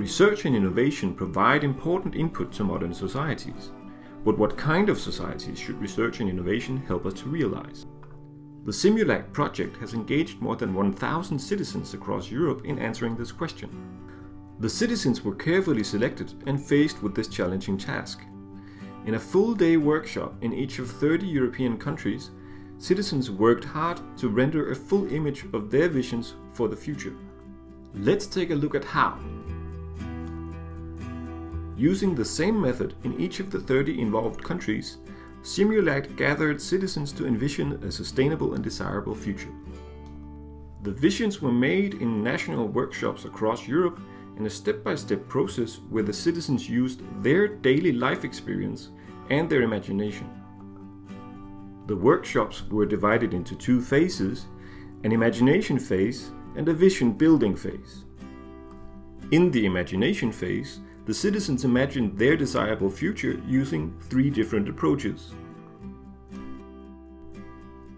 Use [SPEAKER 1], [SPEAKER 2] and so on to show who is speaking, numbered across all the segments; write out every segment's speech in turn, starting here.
[SPEAKER 1] Research and innovation provide important input to modern societies. But what kind of societies should research and innovation help us to realize? The CIMULACT project has engaged more than 1,000 citizens across Europe in answering this question. The citizens were carefully selected and faced with this challenging task. In a full-day workshop in each of 30 European countries, citizens worked hard to render a full image of their visions for the future. Let's take a look at how. Using the same method in each of the 30 involved countries, CIMULACT gathered citizens to envision a sustainable and desirable future. The visions were made in national workshops across Europe in a step-by-step process where the citizens used their daily life experience and their imagination. The workshops were divided into two phases, an imagination phase and a vision building phase. In the imagination phase, the citizens imagined their desirable future using three different approaches.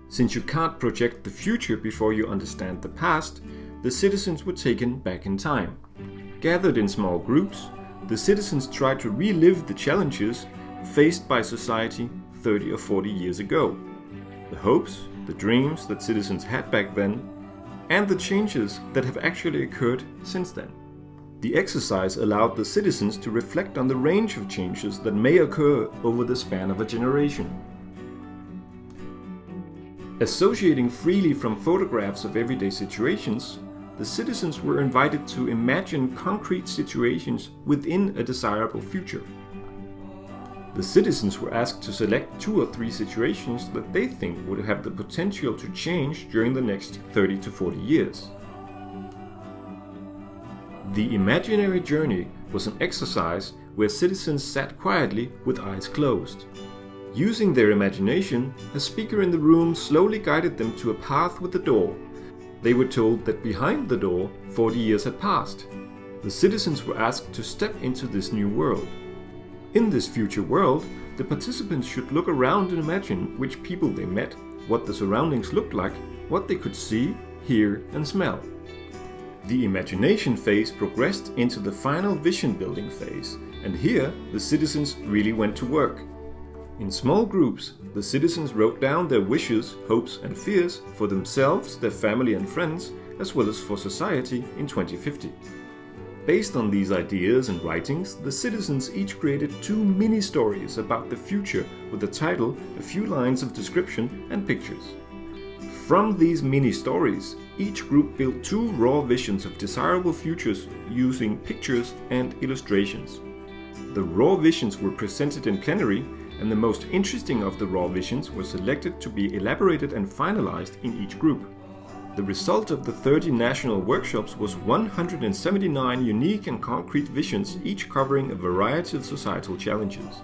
[SPEAKER 1] Since you can't project the future before you understand the past, the citizens were taken back in time. Gathered in small groups, the citizens tried to relive the challenges faced by society 30 or 40 years ago. The hopes, the dreams that citizens had back then, and the changes that have actually occurred since then. The exercise allowed the citizens to reflect on the range of changes that may occur over the span of a generation. Associating freely from photographs of everyday situations, the citizens were invited to imagine concrete situations within a desirable future. The citizens were asked to select 2 or 3 situations that they think would have the potential to change during the next 30 to 40 years. The imaginary journey was an exercise where citizens sat quietly with eyes closed. Using their imagination, a speaker in the room slowly guided them to a path with a door. They were told that behind the door, 40 years had passed. The citizens were asked to step into this new world. In this future world, the participants should look around and imagine which people they met, what the surroundings looked like, what they could see, hear, and smell. The imagination phase progressed into the final vision building phase, and here the citizens really went to work. In small groups, the citizens wrote down their wishes, hopes, and fears for themselves, their family and friends, as well as for society in 2050. Based on these ideas and writings, the citizens each created 2 mini-stories about the future with the title, a few lines of description, and pictures. From these mini-stories, each group built 2 raw visions of desirable futures using pictures and illustrations. The raw visions were presented in plenary, and the most interesting of the raw visions were selected to be elaborated and finalized in each group. The result of the 30 national workshops was 179 unique and concrete visions, each covering a variety of societal challenges.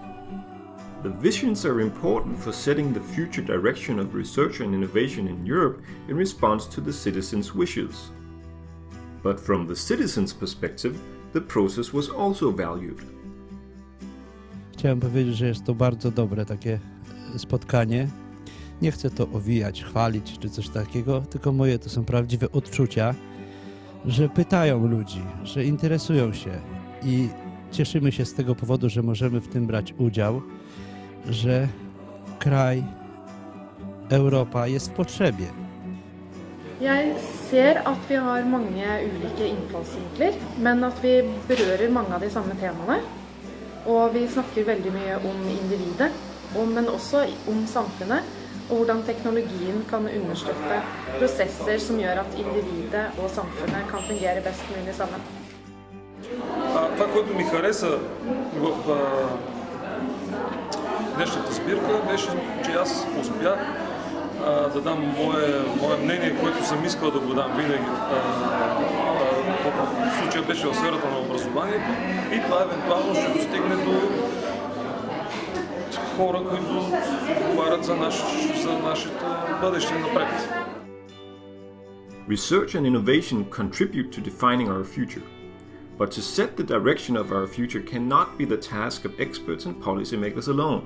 [SPEAKER 1] The visions are important for setting the future direction of research and innovation in Europe in response to the citizens' wishes. But from the citizens' perspective, the process was also valued.
[SPEAKER 2] Chciałem powiedzieć, że jest to bardzo dobre takie spotkanie. Nie chcę to owijać, chwalić czy coś takiego, tylko moje to są prawdziwe odczucia, że pytają ludzi, że interesują się i cieszymy się z tego powodu, że możemy w tym brać udział, że kraj, Europa jest w potrzebie.
[SPEAKER 3] Jeg ser at vi har mange ulike innfallsvinkler, men at vi berører mange av de samme temaene. Og vi snakker veldig mye om individet, men også om samfunnet, og hvordan teknologien kan understøtte prosesser som gjør at individet og samfunnet kan fungere best mulig sammen.
[SPEAKER 4] Това, което ми хареса в днешната сбирка, беше, че аз успях да дам мое мнение, което съм искал да го дам винаги. В случая беше в сферата на образованието и това евентуално ще достигне до хора, които говорят за нашето бъдеще напред.
[SPEAKER 1] Research and innovation contribute to defining our future. But to set the direction of our future cannot be the task of experts and policymakers alone.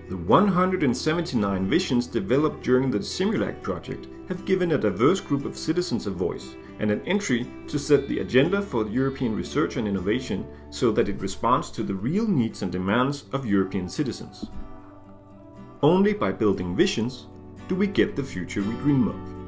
[SPEAKER 1] The 179 visions developed during the CIMULACT project have given a diverse group of citizens a voice and an entry to set the agenda for European research and innovation so that it responds to the real needs and demands of European citizens. Only by building visions do we get the future we dream of.